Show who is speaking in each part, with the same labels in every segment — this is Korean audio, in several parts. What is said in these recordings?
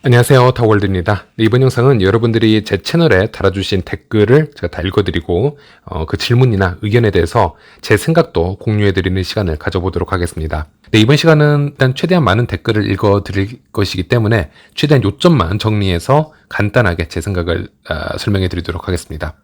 Speaker 1: 안녕하세요, 타월드입니다. 이번 영상은 여러분들이 제 채널에 달아주신 댓글을 제가 다 읽어드리고 그 질문이나 의견에 대해서 제 생각도 공유해드리는 시간을 가져보도록 하겠습니다. 이번 시간은 일단 최대한 많은 댓글을 읽어드릴 것이기 때문에 최대한 요점만 정리해서 간단하게 제 생각을 설명해드리도록 하겠습니다.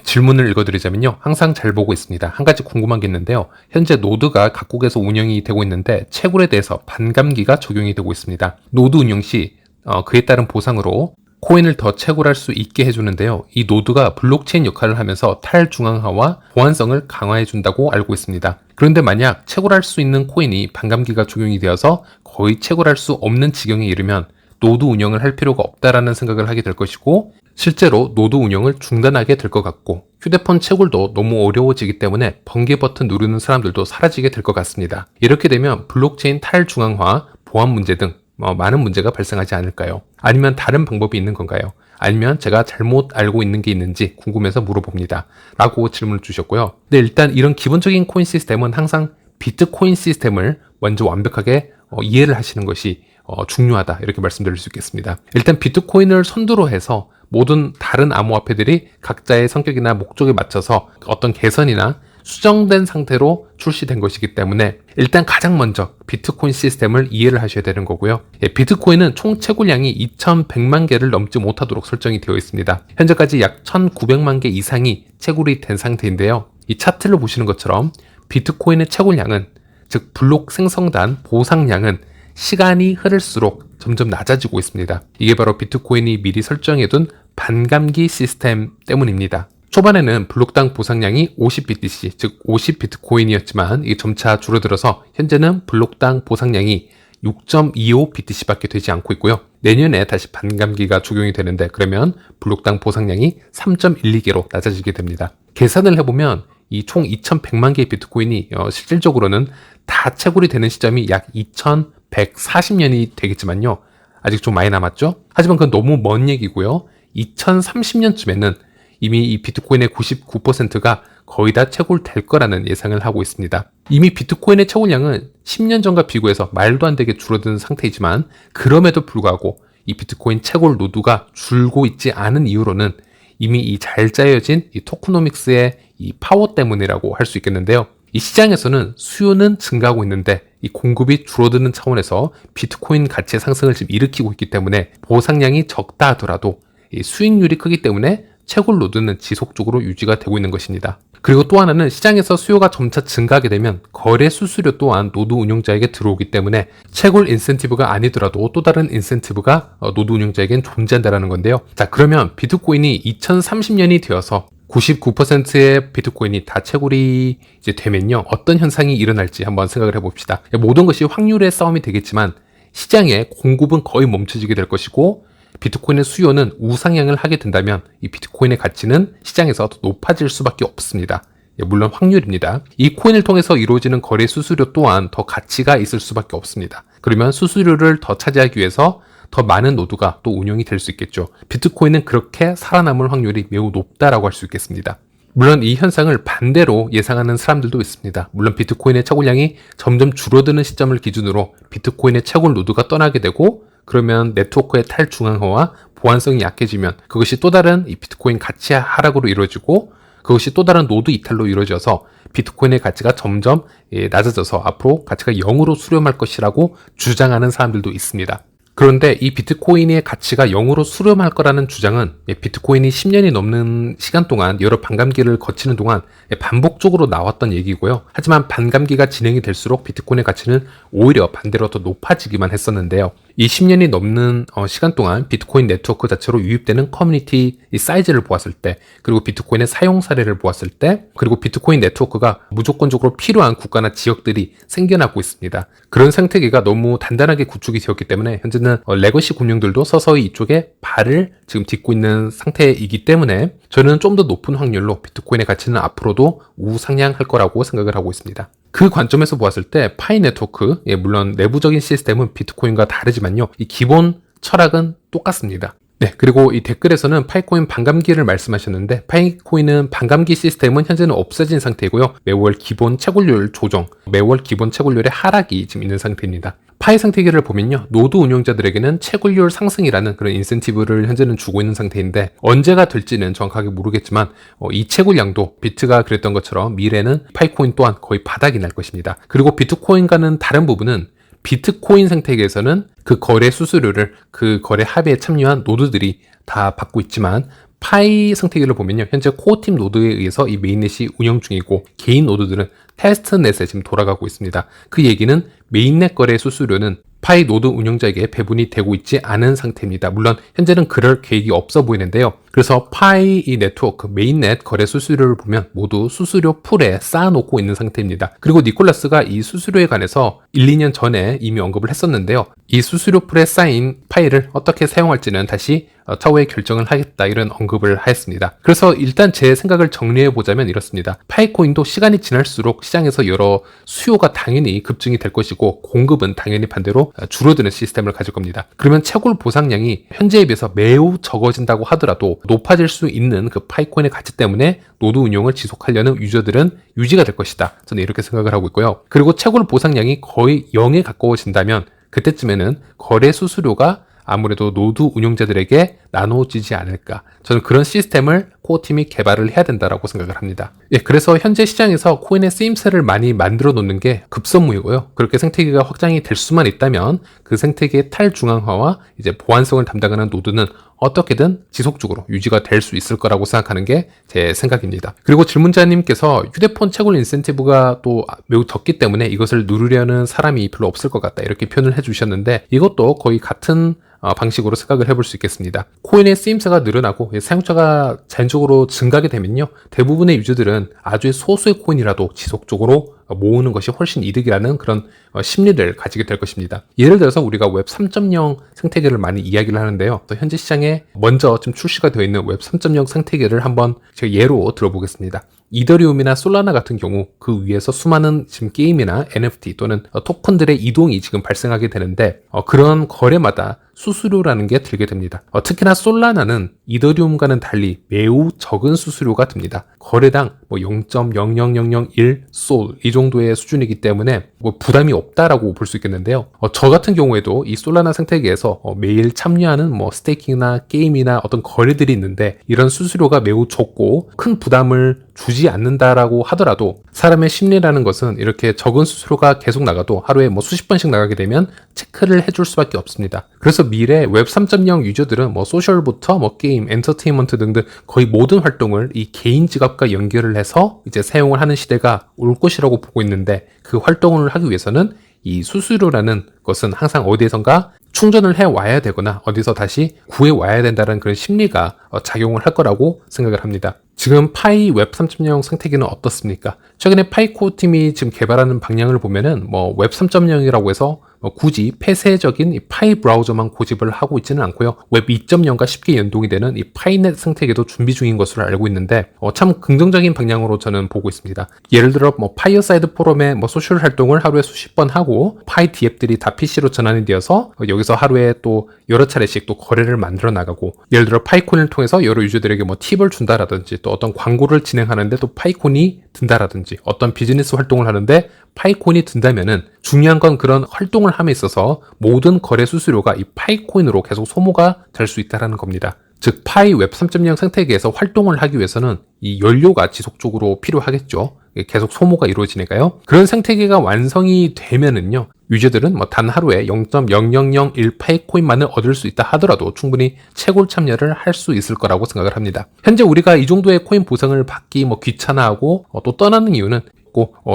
Speaker 1: 질문을 읽어드리자면요. 항상 잘 보고 있습니다. 한 가지 궁금한 게 있는데요. 현재 노드가 각국에서 운영이 되고 있는데 채굴에 대해서 반감기가 적용이 되고 있습니다. 노드 운영 시 그에 따른 보상으로 코인을 더 채굴할 수 있게 해주는데요. 이 노드가 블록체인 역할을 하면서 탈중앙화와 보안성을 강화해준다고 알고 있습니다. 그런데 만약 채굴할 수 있는 코인이 반감기가 적용이 되어서 거의 채굴할 수 없는 지경에 이르면 노드 운영을 할 필요가 없다라는 생각을 하게 될 것이고, 실제로 노드 운영을 중단하게 될 것 같고, 휴대폰 채굴도 너무 어려워지기 때문에 번개 버튼 누르는 사람들도 사라지게 될 것 같습니다. 이렇게 되면 블록체인 탈중앙화, 보안 문제 등 많은 문제가 발생하지 않을까요? 아니면 다른 방법이 있는 건가요? 아니면 제가 잘못 알고 있는 게 있는지 궁금해서 물어봅니다. 라고 질문을 주셨고요. 일단 이런 기본적인 코인 시스템은 항상 비트코인 시스템을 먼저 완벽하게 이해를 하시는 것이 중요하다, 이렇게 말씀드릴 수 있겠습니다. 일단 비트코인을 선두로 해서 모든 다른 암호화폐들이 각자의 성격이나 목적에 맞춰서 어떤 개선이나 수정된 상태로 출시된 것이기 때문에 일단 가장 먼저 비트코인 시스템을 이해를 하셔야 되는 거고요. 비트코인은 총 채굴량이 2100만 개를 넘지 못하도록 설정이 되어 있습니다. 현재까지 약 1900만 개 이상이 채굴이 된 상태인데요. 이 차트를 보시는 것처럼 비트코인의 채굴량은, 즉 블록 생성단 보상량은 시간이 흐를수록 점점 낮아지고 있습니다. 이게 바로 비트코인이 미리 설정해둔 반감기 시스템 때문입니다. 초반에는 블록당 보상량이 50BTC, 즉 50비트코인이었지만 이게 점차 줄어들어서 현재는 블록당 보상량이 6.25BTC밖에 되지 않고 있고요. 내년에 다시 반감기가 적용이 되는데, 그러면 블록당 보상량이 3.12개로 낮아지게 됩니다. 계산을 해보면 이 총 2100만 개의 비트코인이 실질적으로는 다 채굴이 되는 시점이 약 2140년이 되겠지만요. 아직 좀 많이 남았죠? 하지만 그건 너무 먼 얘기고요. 2030년쯤에는 이미 이 비트코인의 99%가 거의 다 채굴될 거라는 예상을 하고 있습니다. 이미 비트코인의 채굴량은 10년 전과 비교해서 말도 안 되게 줄어든 상태이지만, 그럼에도 불구하고 이 비트코인 채굴 노드가 줄고 있지 않은 이유로는 이미 이 잘 짜여진 이 토크노믹스의 이 파워 때문이라고 할 수 있겠는데요. 이 시장에서는 수요는 증가하고 있는데 이 공급이 줄어드는 차원에서 비트코인 가치의 상승을 지금 일으키고 있기 때문에 보상량이 적다 하더라도 이 수익률이 크기 때문에 채굴 노드는 지속적으로 유지가 되고 있는 것입니다. 그리고 또 하나는 시장에서 수요가 점차 증가하게 되면 거래 수수료 또한 노드 운용자에게 들어오기 때문에 채굴 인센티브가 아니더라도 또 다른 인센티브가 노드 운용자에겐 존재한다는 건데요. 자, 그러면 비트코인이 2030년이 되어서 99%의 비트코인이 다 채굴이 이제 되면요, 어떤 현상이 일어날지 한번 생각을 해봅시다. 모든 것이 확률의 싸움이 되겠지만 시장의 공급은 거의 멈춰지게 될 것이고, 비트코인의 수요는 우상향을 하게 된다면 이 비트코인의 가치는 시장에서 더 높아질 수밖에 없습니다. 물론 확률입니다. 이 코인을 통해서 이루어지는 거래 수수료 또한 더 가치가 있을 수밖에 없습니다. 그러면 수수료를 더 차지하기 위해서 더 많은 노드가 또 운영이 될 수 있겠죠. 비트코인은 그렇게 살아남을 확률이 매우 높다라고 할 수 있겠습니다. 물론 이 현상을 반대로 예상하는 사람들도 있습니다. 물론 비트코인의 채굴량이 점점 줄어드는 시점을 기준으로 비트코인의 채굴 노드가 떠나게 되고, 그러면 네트워크의 탈중앙화와 보안성이 약해지면 그것이 또 다른 이 비트코인 가치 하락으로 이루어지고, 그것이 또 다른 노드 이탈로 이루어져서 비트코인의 가치가 점점 낮아져서 앞으로 가치가 0으로 수렴할 것이라고 주장하는 사람들도 있습니다. 그런데 이 비트코인의 가치가 0으로 수렴할 거라는 주장은 비트코인이 10년이 넘는 시간 동안 여러 반감기를 거치는 동안 반복적으로 나왔던 얘기고요. 하지만 반감기가 진행이 될수록 비트코인의 가치는 오히려 반대로 더 높아지기만 했었는데요. 이 10년이 넘는 시간 동안 비트코인 네트워크 자체로 유입되는 커뮤니티 사이즈를 보았을 때, 그리고 비트코인의 사용 사례를 보았을 때, 그리고 비트코인 네트워크가 무조건적으로 필요한 국가나 지역들이 생겨나고 있습니다. 그런 생태계가 너무 단단하게 구축이 되었기 때문에 현재는 레거시 금융들도 서서히 이쪽에 발을 지금 딛고 있는 상태이기 때문에 저는 좀 더 높은 확률로 비트코인의 가치는 앞으로도 우상향할 거라고 생각을 하고 있습니다. 그 관점에서 보았을 때 파이 네트워크, 물론 내부적인 시스템은 비트코인과 다르지만요, 이 기본 철학은 똑같습니다. 그리고 이 댓글에서는 파이코인 반감기를 말씀하셨는데, 파이코인은 반감기 시스템은 현재는 없어진 상태이고요. 매월 기본 채굴률 조정, 매월 기본 채굴률의 하락이 지금 있는 상태입니다. 파이 생태계를 보면요, 노드 운영자들에게는 채굴률 상승이라는 그런 인센티브를 현재는 주고 있는 상태인데 언제가 될지는 정확하게 모르겠지만 이 채굴량도 비트가 그랬던 것처럼 미래는 파이코인 또한 거의 바닥이 날 것입니다. 그리고 비트코인과는 다른 부분은 비트코인 생태계에서는 그 거래 수수료를 그 거래 합의에 참여한 노드들이 다 받고 있지만 파이 생태계를 보면요, 현재 코어팀 노드에 의해서 이 메인넷이 운영 중이고 개인 노드들은 테스트넷에 지금 돌아가고 있습니다. 그 얘기는 메인넷 거래 수수료는 파이 노드 운영자에게 배분이 되고 있지 않은 상태입니다. 물론 현재는 그럴 계획이 없어 보이는데요. 그래서 파이 이 네트워크 메인넷 거래 수수료를 보면 모두 수수료 풀에 쌓아놓고 있는 상태입니다. 그리고 니콜라스가 이 수수료에 관해서 1, 2년 전에 이미 언급을 했었는데요. 이 수수료 풀에 쌓인 파이를 어떻게 사용할지는 다시 차후에 결정을 하겠다, 이런 언급을 하였습니다. 그래서 일단 제 생각을 정리해 보자면 이렇습니다. 파이코인도 시간이 지날수록 시장에서 여러 수요가 당연히 급증이 될 것이고 공급은 당연히 반대로 줄어드는 시스템을 가질 겁니다. 그러면 채굴 보상량이 현재에 비해서 매우 적어진다고 하더라도 높아질 수 있는 그 파이코인의 가치 때문에 노드 운용을 지속하려는 유저들은 유지가 될 것이다. 저는 이렇게 생각을 하고 있고요. 그리고 채굴 보상량이 거의 0에 가까워진다면 그때쯤에는 거래 수수료가 아무래도 노드 운용자들에게 나눠지지 않을까. 저는 그런 시스템을 코어팀이 개발을 해야 된다라고 생각을 합니다. 예, 그래서 현재 시장에서 코인의 쓰임새를 많이 만들어 놓는 게 급선무이고요. 그렇게 생태계가 확장이 될 수만 있다면 그 생태계의 탈중앙화와 이제 보안성을 담당하는 노드는 어떻게든 지속적으로 유지가 될 수 있을 거라고 생각하는 게 제 생각입니다. 그리고 질문자님께서 휴대폰 채굴 인센티브가 또 매우 적기 때문에 이것을 누르려는 사람이 별로 없을 것 같다, 이렇게 표현을 해주셨는데 이것도 거의 같은 방식으로 생각을 해볼 수 있겠습니다. 코인의 쓰임새가 늘어나고 사용자가 자연적으로 증가하게 되면요, 대부분의 유저들은 아주 소수의 코인이라도 지속적으로 모으는 것이 훨씬 이득이라는 그런 심리를 가지게 될 것입니다. 예를 들어서 우리가 웹 3.0 생태계를 많이 이야기를 하는데요. 또 현재 시장에 먼저 좀 출시가 되어 있는 웹 3.0 생태계를 한번 제가 예로 들어보겠습니다. 이더리움이나 솔라나 같은 경우 그 위에서 수많은 지금 게임이나 NFT 또는 토큰들의 이동이 지금 발생하게 되는데 그런 거래마다 수수료라는 게 들게 됩니다. 특히나 솔라나는 이더리움과는 달리 매우 적은 수수료가 듭니다. 거래당 0.00001 솔 이 정도의 수준이기 때문에 부담이 없다라고 볼 수 있겠는데요. 저 같은 경우에도 이 솔라나 생태계에서 매일 참여하는 스테이킹이나 게임이나 어떤 거래들이 있는데 이런 수수료가 매우 적고 큰 부담을 주지 않는다라고 하더라도 사람의 심리라는 것은 이렇게 적은 수수료가 계속 나가도 하루에 수십 번씩 나가게 되면 체크를 해줄 수밖에 없습니다. 그래서 미래 웹 3.0 유저들은 소셜부터 게임, 엔터테인먼트 등등 거의 모든 활동을 이 개인 지갑과 연결을 해서 이제 사용을 하는 시대가 올 것이라고 보고 있는데 그 활동을 하기 위해서는 이 수수료라는 것은 항상 어디에선가 충전을 해 와야 되거나 어디서 다시 구해 와야 된다는 그런 심리가 작용을 할 거라고 생각을 합니다. 지금 파이 웹 3.0 생태계는 어떻습니까? 최근에 파이코 팀이 지금 개발하는 방향을 보면은 웹 3.0이라고 해서 굳이 폐쇄적인 이 파이 브라우저만 고집을 하고 있지는 않고요. 웹 2.0과 쉽게 연동이 되는 이 파이넷 생태계도 준비 중인 것으로 알고 있는데 참 긍정적인 방향으로 저는 보고 있습니다. 예를 들어 파이어사이드 포럼의 소셜 활동을 하루에 수십 번 하고 파이 DApp들이 다 PC로 전환이 되어서 여기서 하루에 또 여러 차례씩 또 거래를 만들어 나가고 예를 들어 파이콘을 통해서 여러 유저들에게 팁을 준다라든지 또 어떤 광고를 진행하는데 또 파이콘이 든다라든지 어떤 비즈니스 활동을 하는데 파이콘이 든다면은 중요한 건 그런 활동을 함에 있어서 모든 거래 수수료가 이 파이코인으로 계속 소모가 될 수 있다는 겁니다. 즉 파이 웹 3.0 생태계에서 활동을 하기 위해서는 이 연료가 지속적으로 필요하겠죠. 계속 소모가 이루어지니까요. 그런 생태계가 완성이 되면은요, 유저들은 단 하루에 0.0001 파이코인만을 얻을 수 있다 하더라도 충분히 채굴 참여를 할 수 있을 거라고 생각을 합니다. 현재 우리가 이 정도의 코인 보상을 받기 귀찮아하고 또 떠나는 이유는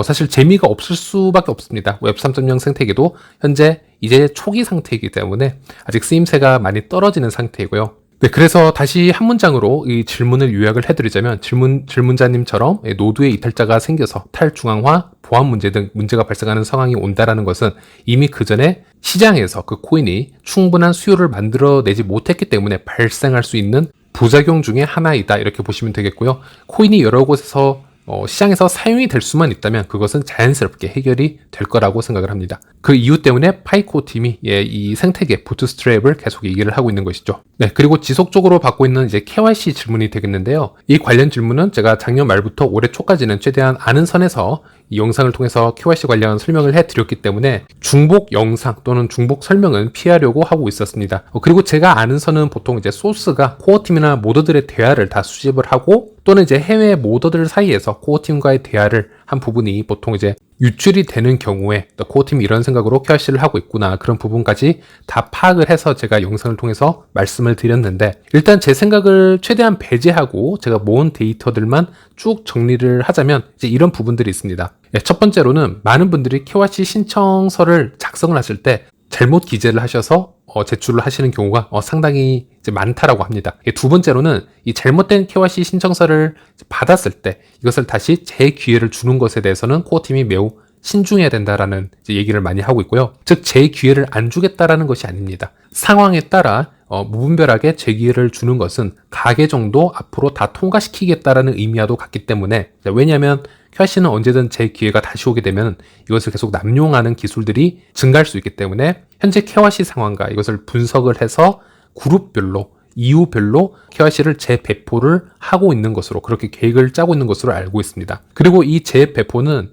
Speaker 1: 사실 재미가 없을 수밖에 없습니다. 웹 3.0 생태계도 현재 이제 초기 상태이기 때문에 아직 쓰임새가 많이 떨어지는 상태이고요. 네, 그래서 다시 한 문장으로 이 질문을 요약을 해드리자면 질문자님처럼 노드의 이탈자가 생겨서 탈중앙화, 보안 문제 등 문제가 발생하는 상황이 온다라는 것은 이미 그 전에 시장에서 그 코인이 충분한 수요를 만들어내지 못했기 때문에 발생할 수 있는 부작용 중에 하나이다, 이렇게 보시면 되겠고요. 코인이 여러 곳에서 시장에서 사용이 될 수만 있다면 그것은 자연스럽게 해결이 될 거라고 생각을 합니다. 그 이유 때문에 파이코 팀이 이 생태계 부트스트랩을 계속 얘기를 하고 있는 것이죠. 네, 그리고 지속적으로 받고 있는 이제 KYC 질문이 되겠는데요. 이 관련 질문은 제가 작년 말부터 올해 초까지는 최대한 아는 선에서 이 영상을 통해서 KYC 관련 설명을 해드렸기 때문에 중복 영상 또는 중복 설명은 피하려고 하고 있었습니다. 그리고 제가 아는 선은 보통 이제 소스가 코어팀이나 모더들의 대화를 다 수집을 하고 또는 이제 해외 모더들 사이에서 코어팀과의 대화를 한 부분이 보통 이제 유출이 되는 경우에 코어팀이 이런 생각으로 KYC를 하고 있구나, 그런 부분까지 다 파악을 해서 제가 영상을 통해서 말씀을 드렸는데, 일단 제 생각을 최대한 배제하고 제가 모은 데이터들만 쭉 정리를 하자면 이제 이런 부분들이 있습니다. 첫 번째로는 많은 분들이 KYC 신청서를 작성을 하실 때 잘못 기재를 하셔서 제출을 하시는 경우가 상당히 이제 많다라고 합니다. 두 번째로는 이 잘못된 KYC 신청서를 받았을 때 이것을 다시 재기회를 주는 것에 대해서는 코어팀이 매우 신중해야 된다라는 이제 얘기를 많이 하고 있고요. 즉 재기회를 안 주겠다라는 것이 아닙니다. 상황에 따라 무분별하게 재기회를 주는 것은 가계 정도 앞으로 다 통과시키겠다라는 의미와도 같기 때문에, 왜냐하면 KYC는 언제든 재기회가 다시 오게 되면 이것을 계속 남용하는 기술들이 증가할 수 있기 때문에 현재 KYC 상황과 이것을 분석을 해서 그룹별로 이유별로 KYC를 재배포를 하고 있는 것으로, 그렇게 계획을 짜고 있는 것으로 알고 있습니다. 그리고 이 재배포는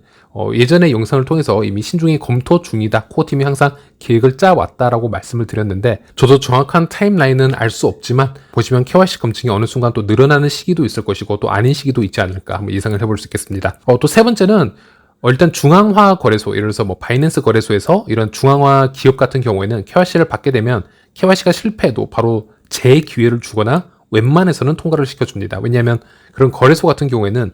Speaker 1: 예전에 영상을 통해서 이미 신중히 검토 중이다, 코어팀이 항상 계획을 짜왔다라고 말씀을 드렸는데, 저도 정확한 타임라인은 알 수 없지만 보시면 KYC 검증이 어느 순간 또 늘어나는 시기도 있을 것이고 또 아닌 시기도 있지 않을까 한번 예상을 해볼 수 있겠습니다. 또 세 번째는 일단 중앙화 거래소, 예를 들어서 뭐 바이낸스 거래소에서 이런 중앙화 기업 같은 경우에는 KYC를 받게 되면 KYC가 실패해도 바로 재기회를 주거나 웬만해서는 통과를 시켜줍니다. 왜냐하면 그런 거래소 같은 경우에는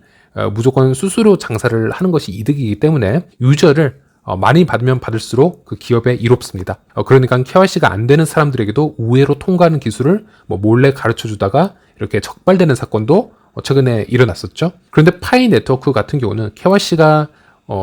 Speaker 1: 무조건 수수료 장사를 하는 것이 이득이기 때문에 유저를 많이 받으면 받을수록 그 기업에 이롭습니다. 그러니까 KYC가 안 되는 사람들에게도 우회로 통과하는 기술을 몰래 가르쳐 주다가 이렇게 적발되는 사건도 최근에 일어났었죠. 그런데 파이 네트워크 같은 경우는 KYC가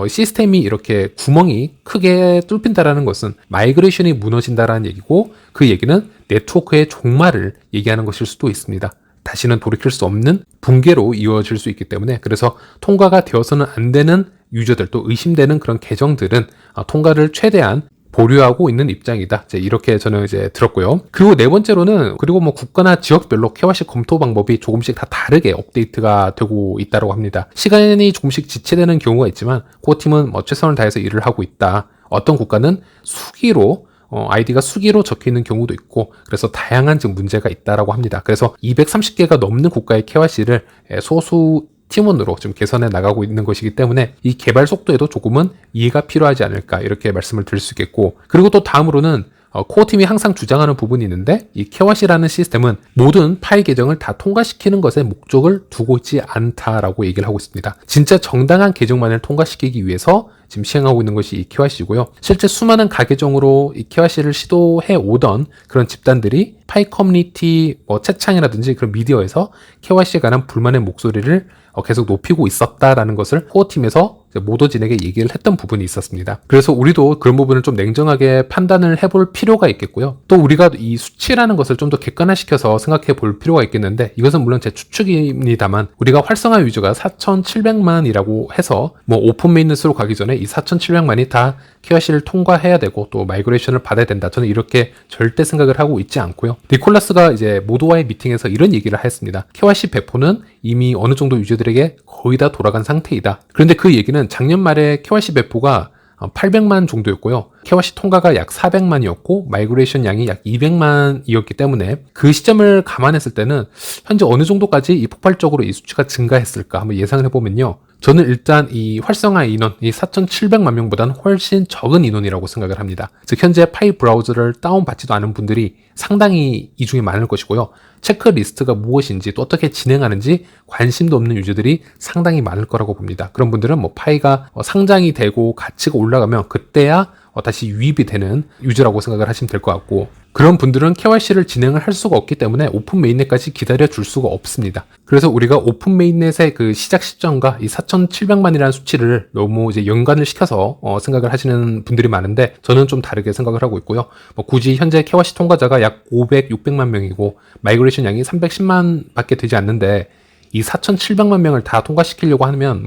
Speaker 1: 시스템이 이렇게 구멍이 크게 뚫힌다라는 것은 마이그레이션이 무너진다라는 얘기고, 그 얘기는 네트워크의 종말을 얘기하는 것일 수도 있습니다. 다시는 돌이킬 수 없는 붕괴로 이어질 수 있기 때문에, 그래서 통과가 되어서는 안 되는 유저들, 또 의심되는 그런 계정들은 통과를 최대한 보류하고 있는 입장이다, 이렇게 저는 이제 들었고요. 그리고 네 번째로는, 그리고 뭐 국가나 지역별로 KYC 검토 방법이 조금씩 다 다르게 업데이트가 되고 있다고 합니다. 시간이 조금씩 지체되는 경우가 있지만 코어팀은 최선을 다해서 일을 하고 있다. 어떤 국가는 수기로 아이디가 수기로 적혀 있는 경우도 있고, 그래서 다양한 지금 문제가 있다라고 합니다. 그래서 230개가 넘는 국가의 KYC를 소수 팀원으로 지금 개선해 나가고 있는 것이기 때문에 이 개발 속도에도 조금은 이해가 필요하지 않을까, 이렇게 말씀을 드릴 수 있겠고, 그리고 또 다음으로는 코어팀이 항상 주장하는 부분이 있는데, 이 KYC라는 시스템은 모든 파일 계정을 다 통과시키는 것에 목적을 두고 있지 않다라고 얘기를 하고 있습니다. 진짜 정당한 계정만을 통과시키기 위해서 지금 시행하고 있는 것이 이 KYC고요. 실제 수많은 가계정으로 이 KYC를 시도해 오던 그런 집단들이 파이 커뮤니티 채창이라든지 그런 미디어에서 KYC에 관한 불만의 목소리를 계속 높이고 있었다라는 것을 코어팀에서 모더진에게 얘기를 했던 부분이 있었습니다. 그래서 우리도 그런 부분을 좀 냉정하게 판단을 해볼 필요가 있겠고요. 또 우리가 이 수치라는 것을 좀 더 객관화시켜서 생각해 볼 필요가 있겠는데, 이것은 물론 제 추측입니다만, 우리가 활성화 유저가 4,700만이라고 해서 오픈 메인넷으로 가기 전에 이 4,700만이 다 KYC를 통과해야 되고 또 마이그레이션을 받아야 된다, 저는 이렇게 절대 생각을 하고 있지 않고요. 니콜라스가 이제 모두와의 미팅에서 이런 얘기를 했습니다. KYC 배포는 이미 어느 정도 유저들에게 거의 다 돌아간 상태이다. 그런데 그 얘기는 작년 말에 KYC 배포가 800만 정도였고요. KYC 통과가 약 400만이었고 마이그레이션 양이 약 200만이었기 때문에 그 시점을 감안했을 때는 현재 어느 정도까지 이 폭발적으로 이 수치가 증가했을까 한번 예상을 해보면요. 저는 일단 이 활성화 인원, 이 4,700만 명보다는 훨씬 적은 인원이라고 생각을 합니다. 즉 현재 파이 브라우저를 다운받지도 않은 분들이 상당히 이 중에 많을 것이고요. 체크리스트가 무엇인지 또 어떻게 진행하는지 관심도 없는 유저들이 상당히 많을 거라고 봅니다. 그런 분들은 파이가 상장이 되고 가치가 올라가면 그때야 다시 유입이 되는 유저라고 생각을 하시면 될 것 같고, 그런 분들은 KYC를 진행을 할 수가 없기 때문에 오픈 메인넷까지 기다려 줄 수가 없습니다. 그래서 우리가 오픈 메인넷의 그 시작 시점과 이 4,700만이라는 수치를 너무 이제 연관을 시켜서 생각을 하시는 분들이 많은데, 저는 좀 다르게 생각을 하고 있고요. 굳이 현재 KYC 통과자가 약 500, 600만 명이고 마이그레이션 양이 310만 밖에 되지 않는데, 이 4,700만 명을 다 통과시키려고 하면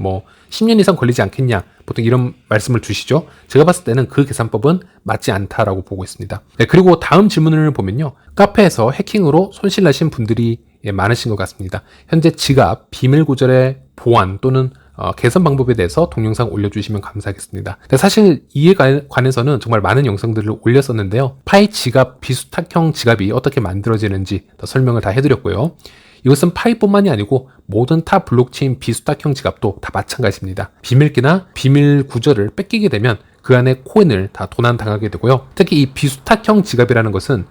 Speaker 1: 10년 이상 걸리지 않겠냐, 보통 이런 말씀을 주시죠. 제가 봤을 때는 그 계산법은 맞지 않다라고 보고 있습니다. 네, 그리고 다음 질문을 보면요. 카페에서 해킹으로 손실나신 분들이 많으신 것 같습니다. 현재 지갑, 비밀 구절의 보안 또는 개선 방법에 대해서 동영상 올려주시면 감사하겠습니다. 근데 사실 이에 관해서는 정말 많은 영상들을 올렸었는데요. 파이 지갑, 비수탁형 지갑이 어떻게 만들어지는지 더 설명을 다 해드렸고요. 이것은 파이뿐만이 아니고 모든 타 블록체인 비수탁형 지갑도 다 마찬가지입니다. 비밀기나 비밀 구절을 뺏기게 되면 그 안에 코인을 다 도난당하게 되고요. 특히 이 비수탁형 지갑이라는 것은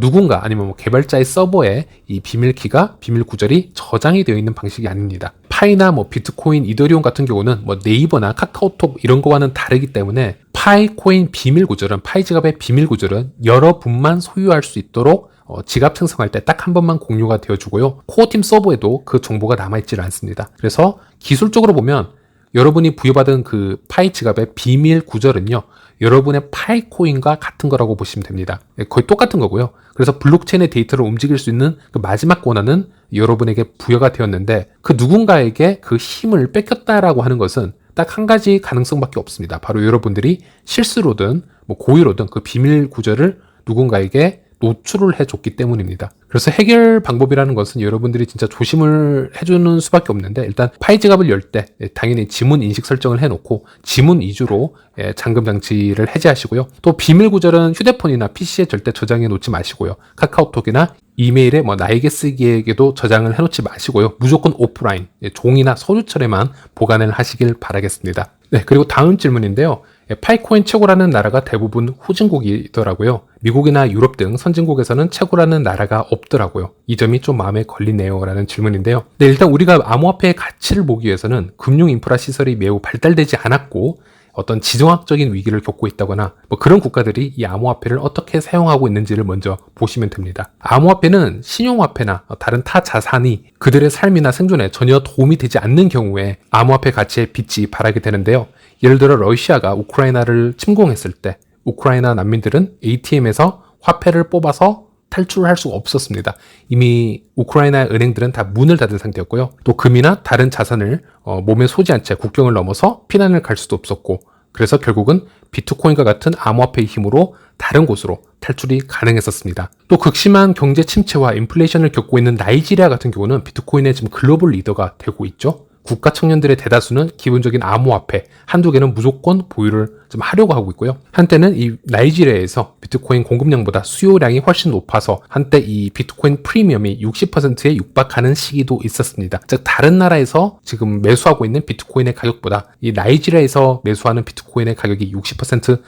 Speaker 1: 누군가 아니면 개발자의 서버에 이 비밀키가 비밀 구절이 저장이 되어 있는 방식이 아닙니다. 파이나 비트코인, 이더리움 같은 경우는 네이버나 카카오톡 이런 거와는 다르기 때문에 파이 코인 비밀 구절은 파이 지갑의 비밀 구절은 여러분만 소유할 수 있도록 지갑 생성할 때 딱 한 번만 공유가 되어주고요. 코어팀 서버에도 그 정보가 남아있질 않습니다. 그래서 기술적으로 보면 여러분이 부여받은 그 파이 지갑의 비밀 구절은요, 여러분의 파이 코인과 같은 거라고 보시면 됩니다. 거의 똑같은 거고요. 그래서 블록체인의 데이터를 움직일 수 있는 그 마지막 권한은 여러분에게 부여가 되었는데 그 누군가에게 그 힘을 뺏겼다라고 하는 것은 딱 한 가지 가능성밖에 없습니다. 바로 여러분들이 실수로든 고의로든 그 비밀 구절을 누군가에게 노출을 해줬기 때문입니다. 그래서 해결 방법이라는 것은 여러분들이 진짜 조심을 해주는 수밖에 없는데, 일단 파이 지갑을 열 때 당연히 지문 인식 설정을 해놓고 지문 위주로 잠금 장치를 해제하시고요. 또 비밀 구절은 휴대폰이나 PC에 절대 저장해 놓지 마시고요. 카카오톡이나 이메일에 나에게 쓰기에게도 저장을 해놓지 마시고요. 무조건 오프라인, 종이나 서류철에만 보관을 하시길 바라겠습니다. 네, 그리고 다음 질문인데요. 파이코인 최고라는 나라가 대부분 후진국이더라고요. 미국이나 유럽 등 선진국에서는 최고라는 나라가 없더라고요. 이 점이 좀 마음에 걸리네요 라는 질문인데요. 네, 일단 우리가 암호화폐의 가치를 보기 위해서는 금융 인프라 시설이 매우 발달되지 않았고 어떤 지정학적인 위기를 겪고 있다거나 그런 국가들이 이 암호화폐를 어떻게 사용하고 있는지를 먼저 보시면 됩니다. 암호화폐는 신용화폐나 다른 타 자산이 그들의 삶이나 생존에 전혀 도움이 되지 않는 경우에 암호화폐 가치에 빛이 발하게 되는데요. 예를 들어 러시아가 우크라이나를 침공했을 때 우크라이나 난민들은 ATM에서 화폐를 뽑아서 탈출할 수가 없었습니다. 이미 우크라이나 은행들은 다 문을 닫은 상태였고요. 또 금이나 다른 자산을 몸에 소지한 채 국경을 넘어서 피난을 갈 수도 없었고, 그래서 결국은 비트코인과 같은 암호화폐의 힘으로 다른 곳으로 탈출이 가능했었습니다. 또 극심한 경제 침체와 인플레이션을 겪고 있는 나이지리아 같은 경우는 비트코인의 지금 글로벌 리더가 되고 있죠. 국가 청년들의 대다수는 기본적인 암호화폐 한두 개는 무조건 보유를 좀 하려고 하고 있고요. 한때는 이 나이지리아에서 비트코인 공급량보다 수요량이 훨씬 높아서 한때 이 비트코인 프리미엄이 60%에 육박하는 시기도 있었습니다. 즉 다른 나라에서 지금 매수하고 있는 비트코인의 가격보다 이 나이지리아에서 매수하는 비트코인의 가격이 60%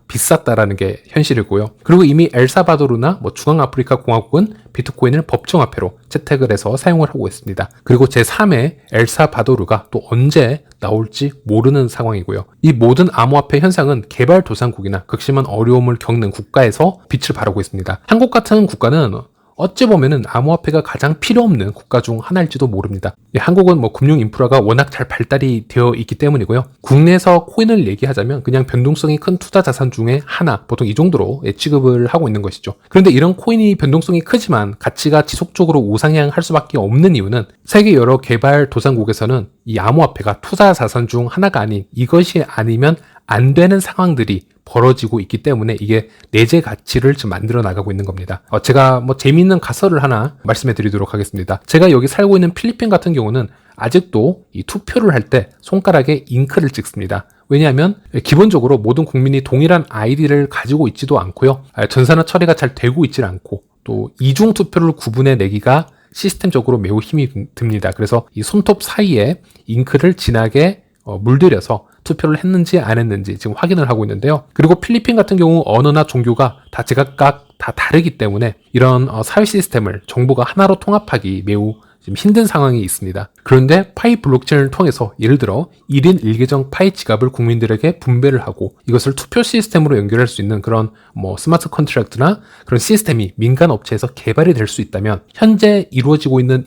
Speaker 1: 비쌌다라는 게 현실이고요. 그리고 이미 엘사바도르나 중앙아프리카 공화국은 비트코인을 법정화폐로 채택을 해서 사용을 하고 있습니다. 그리고 제3의 엘사바도르가 또 언제 나올지 모르는 상황이고요. 이 모든 암호화폐 현상은 개발도상국이나 극심한 어려움을 겪는 국가에서 빛을 발하고 있습니다. 한국 같은 국가는 어찌 보면은 암호화폐가 가장 필요 없는 국가 중 하나일지도 모릅니다. 한국은 금융 인프라가 워낙 잘 발달이 되어 있기 때문이고요. 국내에서 코인을 얘기하자면 그냥 변동성이 큰 투자 자산 중에 하나, 보통 이 정도로 취급을 하고 있는 것이죠. 그런데 이런 코인이 변동성이 크지만 가치가 지속적으로 우상향할 수밖에 없는 이유는 세계 여러 개발 도상국에서는 이 암호화폐가 투자 자산 중 하나가 아닌, 이것이 아니면 안 되는 상황들이 벌어지고 있기 때문에 이게 내재 가치를 지금 만들어 나가고 있는 겁니다. 제가 재미있는 가설을 하나 말씀해 드리도록 하겠습니다. 제가 여기 살고 있는 필리핀 같은 경우는 아직도 이 투표를 할 때 손가락에 잉크를 찍습니다. 왜냐하면 기본적으로 모든 국민이 동일한 아이디를 가지고 있지도 않고요. 전산화 처리가 잘 되고 있지 않고, 또 이중 투표를 구분해 내기가 시스템적으로 매우 힘이 듭니다. 그래서 이 손톱 사이에 잉크를 진하게 물들여서 투표를 했는지 안 했는지 지금 확인을 하고 있는데요. 그리고 필리핀 같은 경우 언어나 종교가 다 제각각 다 다르기 때문에 이런 사회 시스템을 정보가 하나로 통합하기 매우 지금 힘든 상황이 있습니다. 그런데 파이 블록체인을 통해서 예를 들어 1인 1계정 파이 지갑을 국민들에게 분배를 하고 이것을 투표 시스템으로 연결할 수 있는 그런 스마트 컨트랙트나 그런 시스템이 민간 업체에서 개발이 될 수 있다면 현재 이루어지고 있는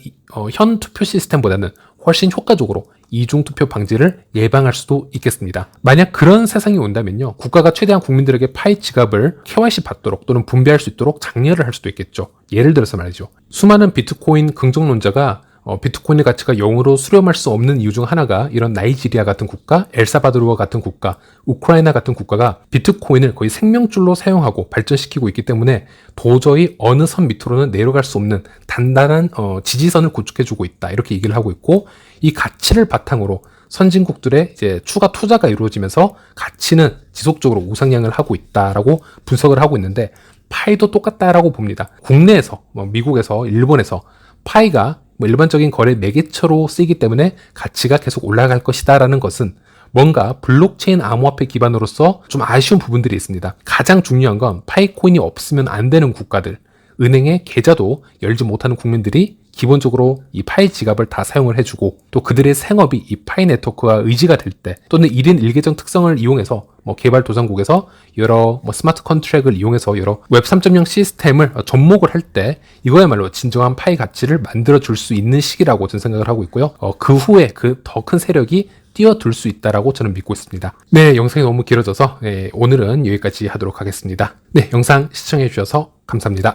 Speaker 1: 현 투표 시스템보다는 훨씬 효과적으로 이중투표 방지를 예방할 수도 있겠습니다. 만약 그런 세상이 온다면요, 국가가 최대한 국민들에게 파이 지갑을 KYC 받도록 또는 분배할 수 있도록 장려를 할 수도 있겠죠. 예를 들어서 말이죠. 수많은 비트코인 긍정론자가 비트코인의 가치가 0으로 수렴할 수 없는 이유 중 하나가 이런 나이지리아 같은 국가, 엘사바도르와 같은 국가, 우크라이나 같은 국가가 비트코인을 거의 생명줄로 사용하고 발전시키고 있기 때문에 도저히 어느 선 밑으로는 내려갈 수 없는 단단한 지지선을 구축해주고 있다, 이렇게 얘기를 하고 있고, 이 가치를 바탕으로 선진국들의 이제 추가 투자가 이루어지면서 가치는 지속적으로 우상향을 하고 있다라고 분석을 하고 있는데, 파이도 똑같다라고 봅니다. 국내에서 미국에서 일본에서 파이가 일반적인 거래 매개체로 쓰이기 때문에 가치가 계속 올라갈 것이다라는 것은 뭔가 블록체인 암호화폐 기반으로서 좀 아쉬운 부분들이 있습니다. 가장 중요한 건 파이코인이 없으면 안 되는 국가들, 은행에 계좌도 열지 못하는 국민들이 기본적으로 이 파이 지갑을 다 사용을 해주고, 또 그들의 생업이 이 파이 네트워크와 의지가 될 때, 또는 1인 1계정 특성을 이용해서 개발도상국에서 여러 스마트 컨트랙을 이용해서 여러 웹 3.0 시스템을 접목을 할 때 이거야말로 진정한 파이 가치를 만들어 줄 수 있는 시기라고 저는 생각을 하고 있고요. 그 후에 그 더 큰 세력이 뛰어들 수 있다라고 저는 믿고 있습니다. 네, 영상이 너무 길어져서 오늘은 여기까지 하도록 하겠습니다. 네, 영상 시청해 주셔서 감사합니다.